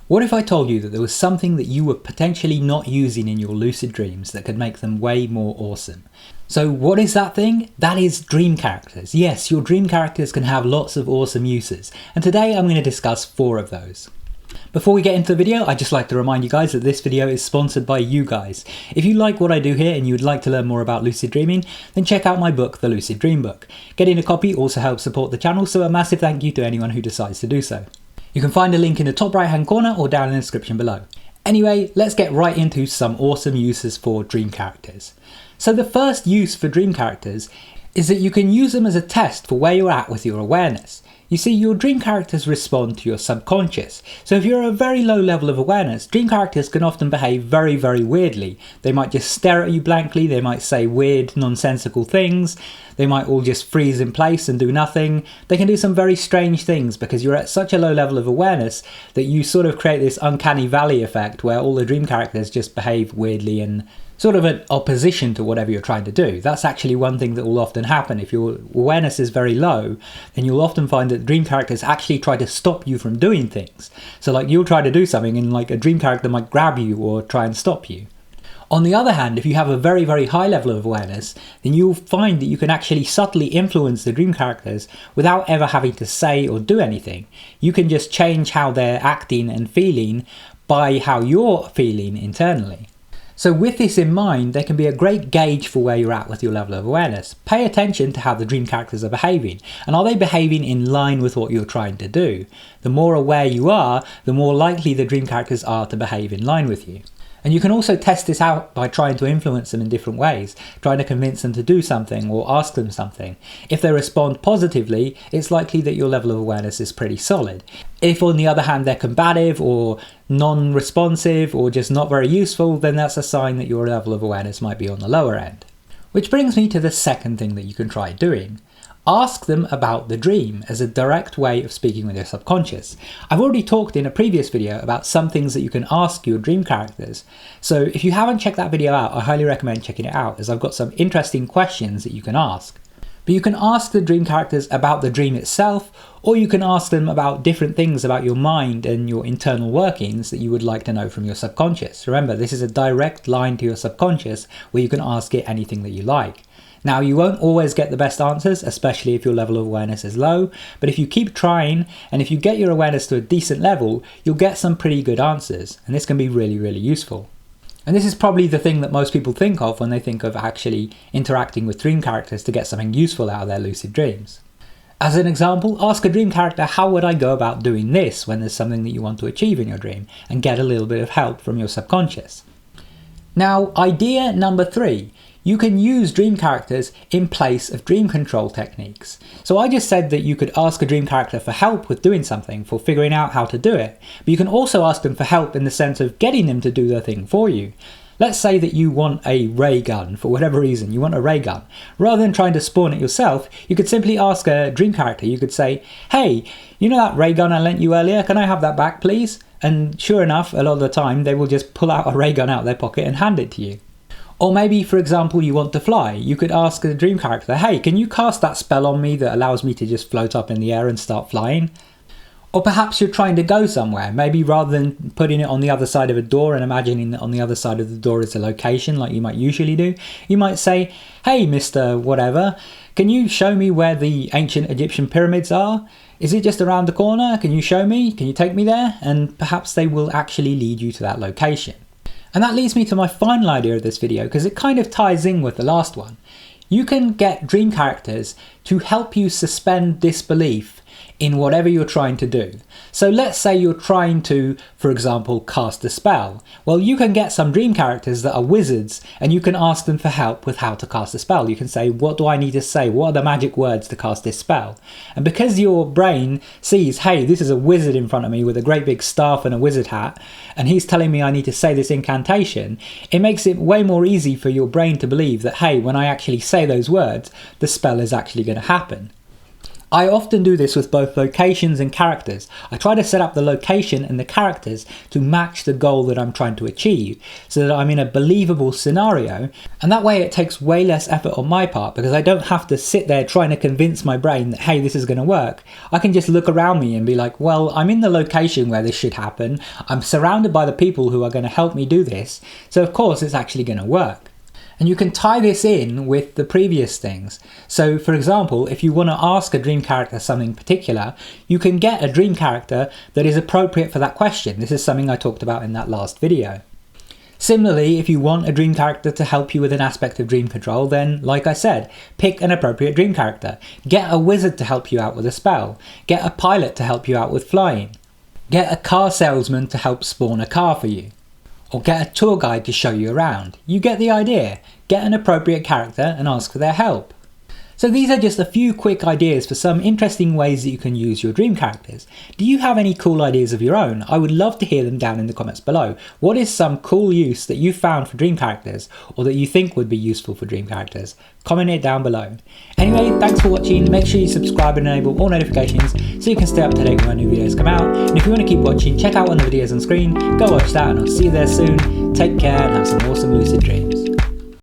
What if I told you that there was something that you were potentially not using in your lucid dreams that could make them way more awesome? So what is that thing? That is dream characters. Yes, your dream characters can have lots of awesome uses, and today I'm going to discuss 4 of those. Before we get into the video, I'd just like to remind you guys that this video is sponsored by you guys. If you like what I do here and you would like to learn more about lucid dreaming, then check out my book, The Lucid Dream Book. Getting a copy also helps support the channel, so a massive thank you to anyone who decides to do so. You can find a link in the top right hand corner or down in the description below. Anyway, let's get right into some awesome uses for dream characters. So the first use for dream characters is that you can use them as a test for where you're at with your awareness. You see, your dream characters respond to your subconscious. So if you're at a very low level of awareness, dream characters can often behave very, very weirdly. They might just stare at you blankly, they might say weird, nonsensical things, they might all just freeze in place and do nothing. They can do some very strange things because you're at such a low level of awareness that you sort of create this uncanny valley effect where all the dream characters just behave weirdly and sort of at opposition to whatever you're trying to do. That's actually one thing that will often happen. If your awareness is very low, then you'll often find that dream characters actually try to stop you from doing things. So like you'll try to do something and like a dream character might grab you or try and stop you. On the other hand, if you have a very, very high level of awareness, then you'll find that you can actually subtly influence the dream characters without ever having to say or do anything. You can just change how they're acting and feeling by how you're feeling internally. So with this in mind, there can be a great gauge for where you're at with your level of awareness. Pay attention to how the dream characters are behaving, and are they behaving in line with what you're trying to do? The more aware you are, the more likely the dream characters are to behave in line with you. And you can also test this out by trying to influence them in different ways, trying to convince them to do something or ask them something. If they respond positively, it's likely that your level of awareness is pretty solid. If on the other hand they're combative or non-responsive or just not very useful, then that's a sign that your level of awareness might be on the lower end. Which brings me to the second thing that you can try doing. Ask them about the dream as a direct way of speaking with your subconscious. I've already talked in a previous video about some things that you can ask your dream characters. So if you haven't checked that video out, I highly recommend checking it out as I've got some interesting questions that you can ask. But you can ask the dream characters about the dream itself, or you can ask them about different things about your mind and your internal workings that you would like to know from your subconscious. Remember, this is a direct line to your subconscious where you can ask it anything that you like. Now, you won't always get the best answers, especially if your level of awareness is low, but if you keep trying and if you get your awareness to a decent level, you'll get some pretty good answers, and this can be really, really useful. And this is probably the thing that most people think of when they think of actually interacting with dream characters to get something useful out of their lucid dreams. As an example, ask a dream character, how would I go about doing this when there's something that you want to achieve in your dream, and get a little bit of help from your subconscious. Now, idea number 3. You can use dream characters in place of dream control techniques. So I just said that you could ask a dream character for help with doing something, for figuring out how to do it, but you can also ask them for help in the sense of getting them to do the thing for you. Let's say that you want a ray gun, for whatever reason, you want a ray gun. Rather than trying to spawn it yourself, you could simply ask a dream character. You could say, hey, you know that ray gun I lent you earlier? Can I have that back, please? And sure enough, a lot of the time, they will just pull out a ray gun out of their pocket and hand it to you. Or maybe, for example, you want to fly. You could ask a dream character, hey, can you cast that spell on me that allows me to just float up in the air and start flying? Or perhaps you're trying to go somewhere. Maybe rather than putting it on the other side of a door and imagining that on the other side of the door is a location like you might usually do, you might say, hey, Mr. Whatever, can you show me where the ancient Egyptian pyramids are? Is it just around the corner? Can you show me? Can you take me there? And perhaps they will actually lead you to that location. And that leads me to my final idea of this video, because it kind of ties in with the last one. You can get dream characters to help you suspend disbelief in whatever you're trying to do. So let's say you're trying to, for example, cast a spell. Well, you can get some dream characters that are wizards and you can ask them for help with how to cast a spell. You can say, what do I need to say? What are the magic words to cast this spell? And because your brain sees, hey, this is a wizard in front of me with a great big staff and a wizard hat, and he's telling me I need to say this incantation, it makes it way more easy for your brain to believe that, hey, when I actually say those words, the spell is actually going to happen. I often do this with both locations and characters. I try to set up the location and the characters to match the goal that I'm trying to achieve, so that I'm in a believable scenario, and that way it takes way less effort on my part because I don't have to sit there trying to convince my brain that, hey, this is going to work. I can just look around me and be like, well, I'm in the location where this should happen, I'm surrounded by the people who are going to help me do this, so of course it's actually going to work. And you can tie this in with the previous things. So for example, if you want to ask a dream character something particular, you can get a dream character that is appropriate for that question. This is something I talked about in that last video. Similarly, if you want a dream character to help you with an aspect of dream control, then, like I said, pick an appropriate dream character. Get a wizard to help you out with a spell. Get a pilot to help you out with flying. Get a car salesman to help spawn a car for you. Or get a tour guide to show you around. You get the idea. Get an appropriate character and ask for their help. So these are just a few quick ideas for some interesting ways that you can use your dream characters. Do you have any cool ideas of your own? I would love to hear them down in the comments below. What is some cool use that you found for dream characters, or that you think would be useful for dream characters? Comment it down below. Anyway, thanks for watching. Make sure you subscribe and enable all notifications so you can stay up to date when new videos come out. And if you want to keep watching, check out one of the videos on screen, go watch that, and I'll see you there soon. Take care and have some awesome lucid dreams.